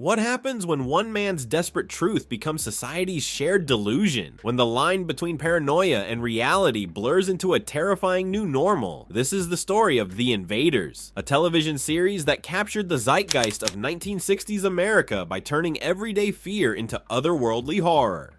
What happens when one man's desperate truth becomes society's shared delusion? When the line between paranoia and reality blurs into a terrifying new normal? This is the story of The Invaders, a television series that captured the zeitgeist of 1960s America by turning everyday fear into otherworldly horror.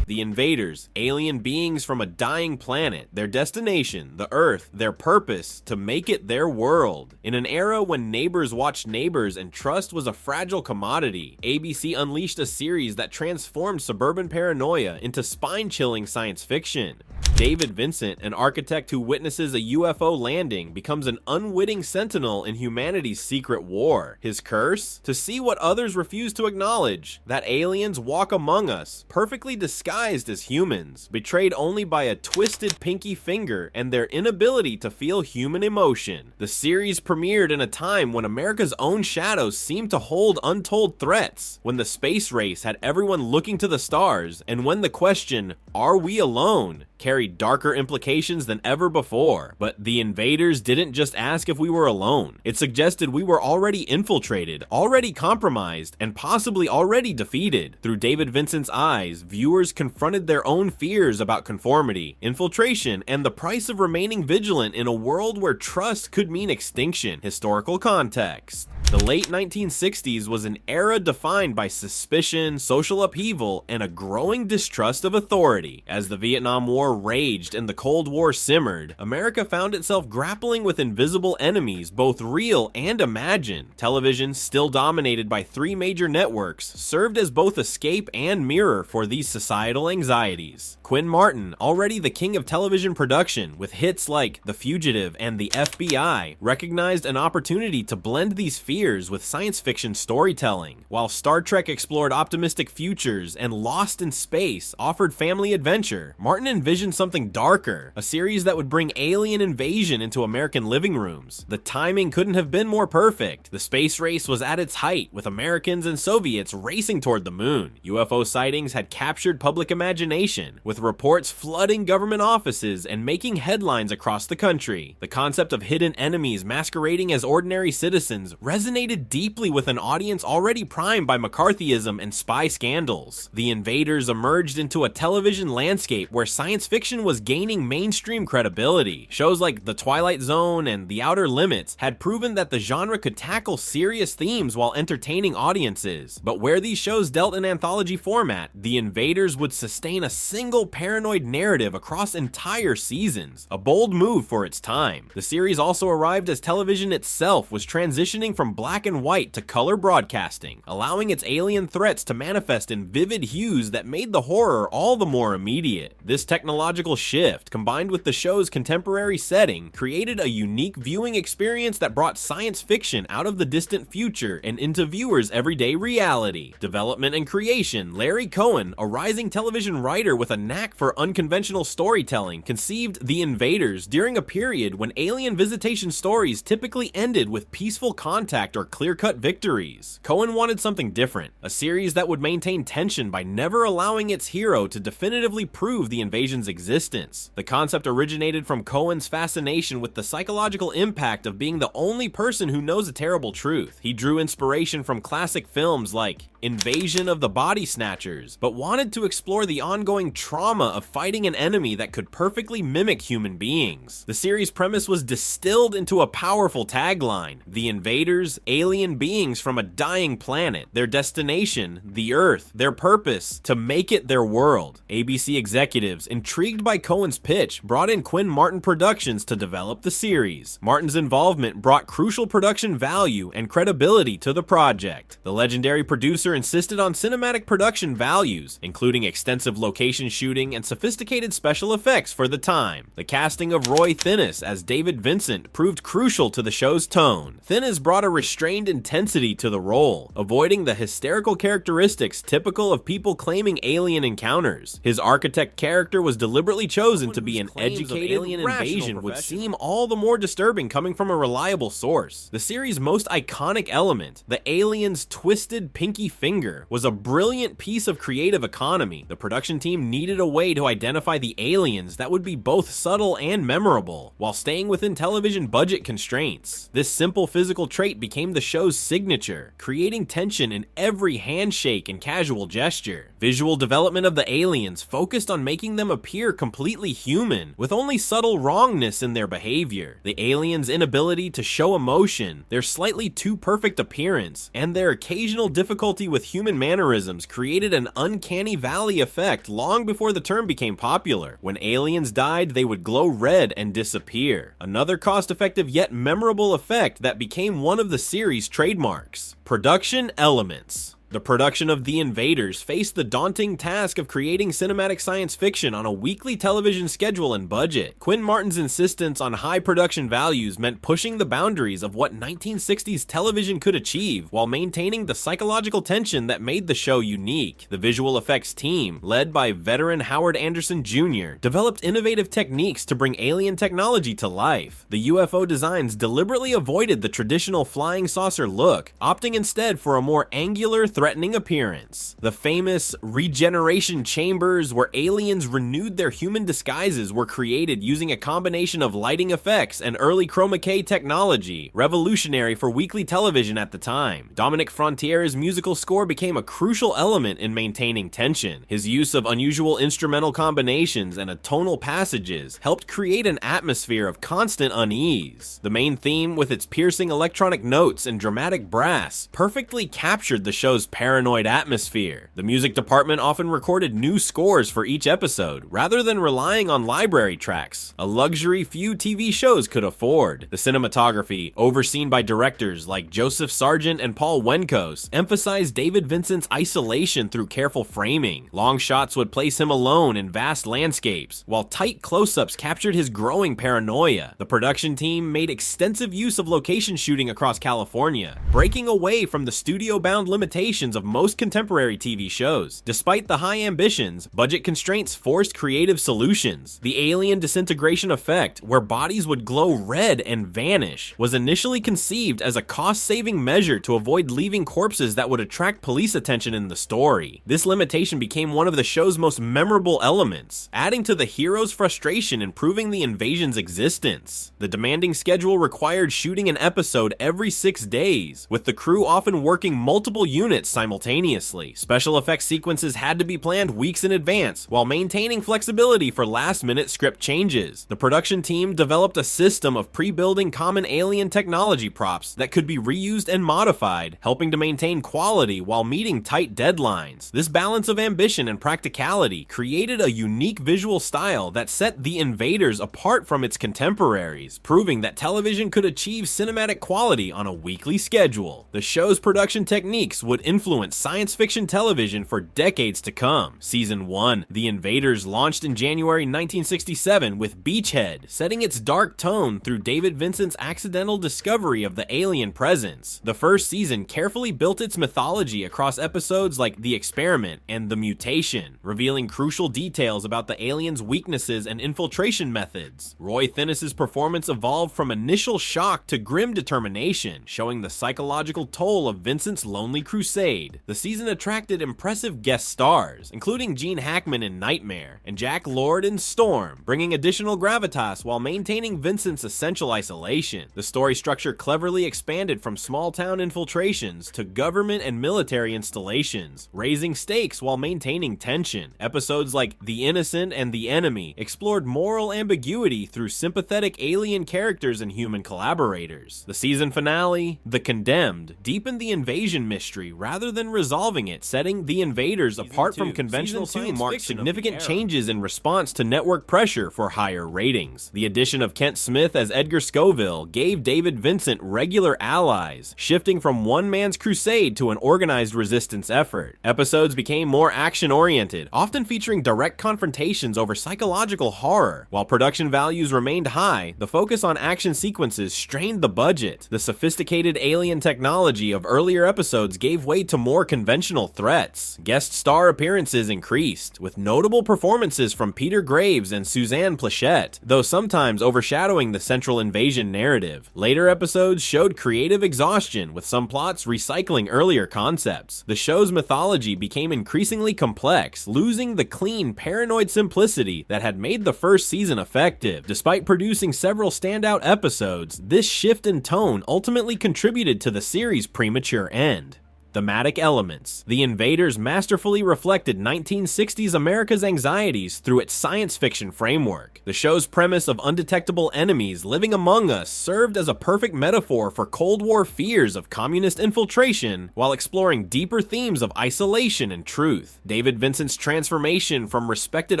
The Invaders, alien beings from a dying planet, their destination, the Earth, their purpose, to make it their world. In an era when neighbors watched neighbors and trust was a fragile commodity, ABC unleashed a series that transformed suburban paranoia into spine-chilling science fiction. David Vincent, an architect who witnesses a UFO landing, becomes an unwitting sentinel in humanity's secret war. His curse? To see what others refuse to acknowledge, that aliens walk among us, perfectly disguised as humans, betrayed only by a twisted pinky finger and their inability to feel human emotion. The series premiered in a time when America's own shadows seemed to hold untold threats, when the space race had everyone looking to the stars, and when the question, "Are we alone?" carried darker implications than ever before. But The Invaders didn't just ask if we were alone. It suggested we were already infiltrated, already compromised, and possibly already defeated. Through David Vincent's eyes, viewers confronted their own fears about conformity, infiltration, and the price of remaining vigilant in a world where trust could mean extinction. Historical context. The late 1960s was an era defined by suspicion, social upheaval, and a growing distrust of authority. As the Vietnam War raged and the Cold War simmered, America found itself grappling with invisible enemies, both real and imagined. Television, still dominated by three major networks, served as both escape and mirror for these societal anxieties. Quinn Martin, already the king of television production, with hits like The Fugitive and The FBI, recognized an opportunity to blend these fears with science fiction storytelling. While Star Trek explored optimistic futures and Lost in Space offered family adventure, Martin envisioned something darker, a series that would bring alien invasion into American living rooms. The timing couldn't have been more perfect. The space race was at its height, with Americans and Soviets racing toward the moon. UFO sightings had captured public imagination, with reports flooding government offices and making headlines across the country. The concept of hidden enemies masquerading as ordinary citizens resonated deeply with an audience already primed by McCarthyism and spy scandals. The Invaders emerged into a television landscape where science fiction was gaining mainstream credibility. Shows like The Twilight Zone and The Outer Limits had proven that the genre could tackle serious themes while entertaining audiences. But where these shows dealt in anthology format, The Invaders would sustain a single paranoid narrative across entire seasons, a bold move for its time. The series also arrived as television itself was transitioning from black and white to color broadcasting, allowing its alien threats to manifest in vivid hues that made the horror all the more immediate. This technological shift, combined with the show's contemporary setting, created a unique viewing experience that brought science fiction out of the distant future and into viewers' everyday reality. Development and creation: Larry Cohen, a rising television writer with a knack for unconventional storytelling, conceived The Invaders during a period when alien visitation stories typically ended with peaceful contact or clear-cut victories. Cohen wanted something different, a series that would maintain tension by never allowing its hero to definitively prove the invasion's existence. The concept originated from Cohen's fascination with the psychological impact of being the only person who knows a terrible truth. He drew inspiration from classic films like Invasion of the Body Snatchers, but wanted to explore the ongoing trauma of fighting an enemy that could perfectly mimic human beings. The series' premise was distilled into a powerful tagline: The Invaders, alien beings from a dying planet, their destination, the Earth, their purpose, to make it their world. ABC executives, intrigued by Cohen's pitch, brought in Quinn Martin Productions to develop the series. Martin's involvement brought crucial production value and credibility to the project. The legendary producer insisted on cinematic production values, including extensive location shooting and sophisticated special effects for the time. The casting of Roy Thinnis as David Vincent proved crucial to the show's tone. Thinnis brought a restrained intensity to the role, avoiding the hysterical characteristics typical of people claiming alien encounters. His architect character was deliberately chosen to be an educated alien invasion would seem all the more disturbing coming from a reliable source. The series' most iconic element, the alien's twisted pinky finger, finger was a brilliant piece of creative economy. The production team needed a way to identify the aliens that would be both subtle and memorable, while staying within television budget constraints. This simple physical trait became the show's signature, creating tension in every handshake and casual gesture. Visual development of the aliens focused on making them appear completely human, with only subtle wrongness in their behavior. The aliens' inability to show emotion, their slightly too perfect appearance, and their occasional difficulty with human mannerisms created an uncanny valley effect long before the term became popular. When aliens died, they would glow red and disappear. Another cost-effective yet memorable effect that became one of the series' trademarks. Production elements. The production of The Invaders faced the daunting task of creating cinematic science fiction on a weekly television schedule and budget. Quinn Martin's insistence on high production values meant pushing the boundaries of what 1960s television could achieve, while maintaining the psychological tension that made the show unique. The visual effects team, led by veteran Howard Anderson Jr., developed innovative techniques to bring alien technology to life. The UFO designs deliberately avoided the traditional flying saucer look, opting instead for a more angular, threatening appearance. The famous regeneration chambers, where aliens renewed their human disguises, were created using a combination of lighting effects and early chroma key technology, revolutionary for weekly television at the time. Dominic Frontiere's musical score became a crucial element in maintaining tension. His use of unusual instrumental combinations and tonal passages helped create an atmosphere of constant unease. The main theme, with its piercing electronic notes and dramatic brass, perfectly captured the show's paranoid atmosphere. The music department often recorded new scores for each episode, rather than relying on library tracks, a luxury few TV shows could afford. The cinematography, overseen by directors like Joseph Sargent and Paul Wenkos, emphasized David Vincent's isolation through careful framing. Long shots would place him alone in vast landscapes, while tight close-ups captured his growing paranoia. The production team made extensive use of location shooting across California, breaking away from the studio-bound limitations of most contemporary TV shows. Despite the high ambitions, budget constraints forced creative solutions. The alien disintegration effect, where bodies would glow red and vanish, was initially conceived as a cost-saving measure to avoid leaving corpses that would attract police attention in the story. This limitation became one of the show's most memorable elements, adding to the hero's frustration in proving the invasion's existence. The demanding schedule required shooting an episode every 6 days, with the crew often working multiple units simultaneously. Special effects sequences had to be planned weeks in advance, while maintaining flexibility for last-minute script changes. The production team developed a system of pre-building common alien technology props that could be reused and modified, helping to maintain quality while meeting tight deadlines. This balance of ambition and practicality created a unique visual style that set The Invaders apart from its contemporaries, proving that television could achieve cinematic quality on a weekly schedule. The show's production techniques would influence science fiction television for decades to come. Season 1, The Invaders, launched in January 1967 with Beachhead, setting its dark tone through David Vincent's accidental discovery of the alien presence. The first season carefully built its mythology across episodes like The Experiment and The Mutation, revealing crucial details about the aliens' weaknesses and infiltration methods. Roy Thinnis's performance evolved from initial shock to grim determination, showing the psychological toll of Vincent's lonely crusade. The season attracted impressive guest stars, including Gene Hackman in Nightmare and Jack Lord in Storm, bringing additional gravitas while maintaining Vincent's essential isolation. The story structure cleverly expanded from small-town infiltrations to government and military installations, raising stakes while maintaining tension. Episodes like The Innocent and The Enemy explored moral ambiguity through sympathetic alien characters and human collaborators. The season finale, The Condemned, deepened the invasion mystery rather than resolving it, setting The Invaders apart from conventional science marked significant changes in response to network pressure for higher ratings. The addition of Kent Smith as Edgar Scoville gave David Vincent regular allies, shifting from one man's crusade to an organized resistance effort. Episodes became more action-oriented, often featuring direct confrontations over psychological horror. While production values remained high, the focus on action sequences strained the budget. The sophisticated alien technology of earlier episodes gave way to more conventional threats. Guest star appearances increased, with notable performances from Peter Graves and Suzanne Pleshette, though sometimes overshadowing the central invasion narrative. Later episodes showed creative exhaustion, with some plots recycling earlier concepts. The show's mythology became increasingly complex, losing the clean, paranoid simplicity that had made the first season effective. Despite producing several standout episodes, this shift in tone ultimately contributed to the series' premature end. Thematic elements. The Invaders masterfully reflected 1960s America's anxieties through its science fiction framework. The show's premise of undetectable enemies living among us served as a perfect metaphor for Cold War fears of communist infiltration, while exploring deeper themes of isolation and truth. David Vincent's transformation from respected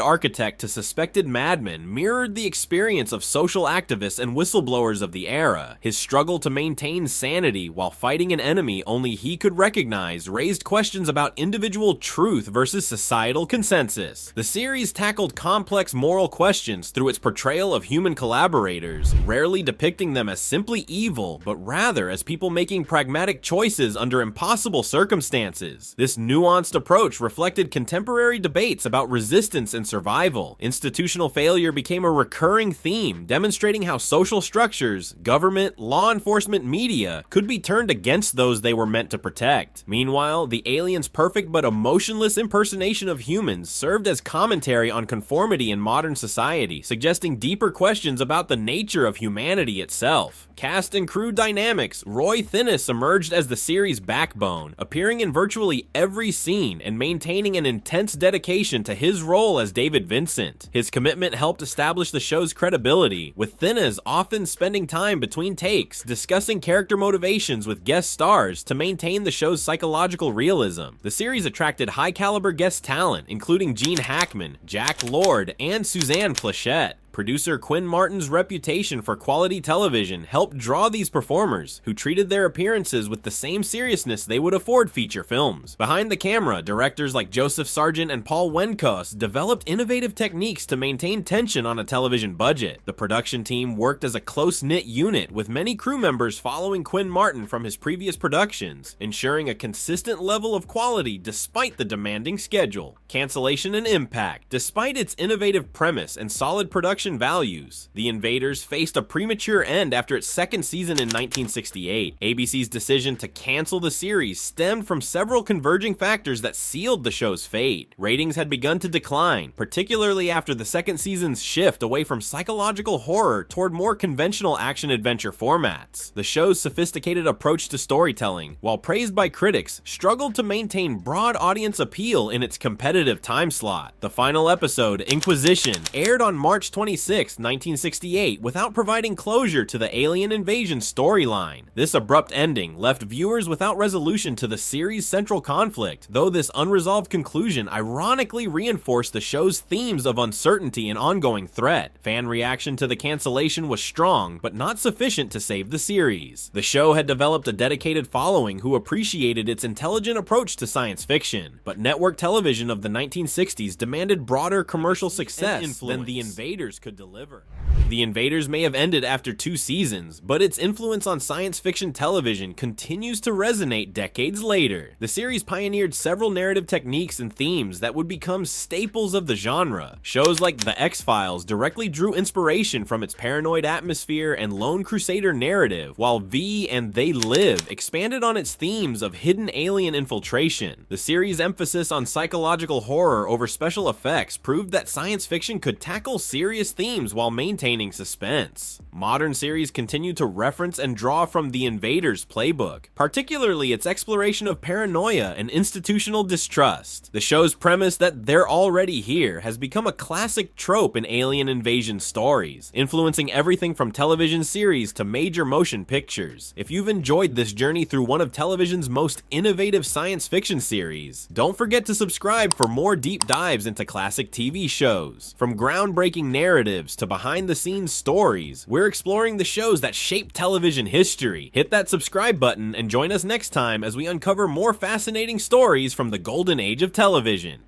architect to suspected madman mirrored the experience of social activists and whistleblowers of the era. His struggle to maintain sanity while fighting an enemy only he could recognize raised questions about individual truth versus societal consensus. The series tackled complex moral questions through its portrayal of human collaborators, rarely depicting them as simply evil, but rather as people making pragmatic choices under impossible circumstances. This nuanced approach reflected contemporary debates about resistance and survival. Institutional failure became a recurring theme, demonstrating how social structures, government, law enforcement, media could be turned against those they were meant to protect. Meanwhile, the aliens' perfect but emotionless impersonation of humans served as commentary on conformity in modern society, suggesting deeper questions about the nature of humanity itself. Cast and crew dynamics. Roy Thinnis emerged as the series' backbone, appearing in virtually every scene and maintaining an intense dedication to his role as David Vincent. His commitment helped establish the show's credibility, with Thinnis often spending time between takes, discussing character motivations with guest stars to maintain the show's psychological realism. The series attracted high-caliber guest talent, including Gene Hackman, Jack Lord, and Suzanne Pleshette. Producer Quinn Martin's reputation for quality television helped draw these performers, who treated their appearances with the same seriousness they would afford feature films. Behind the camera, directors like Joseph Sargent and Paul Wenkos developed innovative techniques to maintain tension on a television budget. The production team worked as a close-knit unit, with many crew members following Quinn Martin from his previous productions, ensuring a consistent level of quality despite the demanding schedule. Cancellation and impact. Despite its innovative premise and solid production values, The Invaders faced a premature end after its second season in 1968. ABC's decision to cancel the series stemmed from several converging factors that sealed the show's fate. Ratings had begun to decline, particularly after the second season's shift away from psychological horror toward more conventional action-adventure formats. The show's sophisticated approach to storytelling, while praised by critics, struggled to maintain broad audience appeal in its competitive time slot. The final episode, Inquisition, aired on March 26, 1968, without providing closure to the alien invasion storyline. This abrupt ending left viewers without resolution to the series' central conflict, though this unresolved conclusion ironically reinforced the show's themes of uncertainty and ongoing threat. Fan reaction to the cancellation was strong, but not sufficient to save the series. The show had developed a dedicated following who appreciated its intelligent approach to science fiction, but network television of the 1960s demanded broader commercial success than The Invaders could deliver. The Invaders may have ended after 2 seasons, but its influence on science fiction television continues to resonate decades later. The series pioneered several narrative techniques and themes that would become staples of the genre. Shows like The X-Files directly drew inspiration from its paranoid atmosphere and lone crusader narrative, while V and They Live expanded on its themes of hidden alien infiltration. The series' emphasis on psychological horror over special effects proved that science fiction could tackle serious themes while maintaining suspense. Modern series continue to reference and draw from The Invaders playbook, particularly its exploration of paranoia and institutional distrust. The show's premise that they're already here has become a classic trope in alien invasion stories, influencing everything from television series to major motion pictures. If you've enjoyed this journey through one of television's most innovative science fiction series, don't forget to subscribe for more deep dives into classic TV shows. From groundbreaking narratives to behind-the-scenes stories, we're exploring the shows that shape television history. Hit that subscribe button and join us next time as we uncover more fascinating stories from the golden age of television.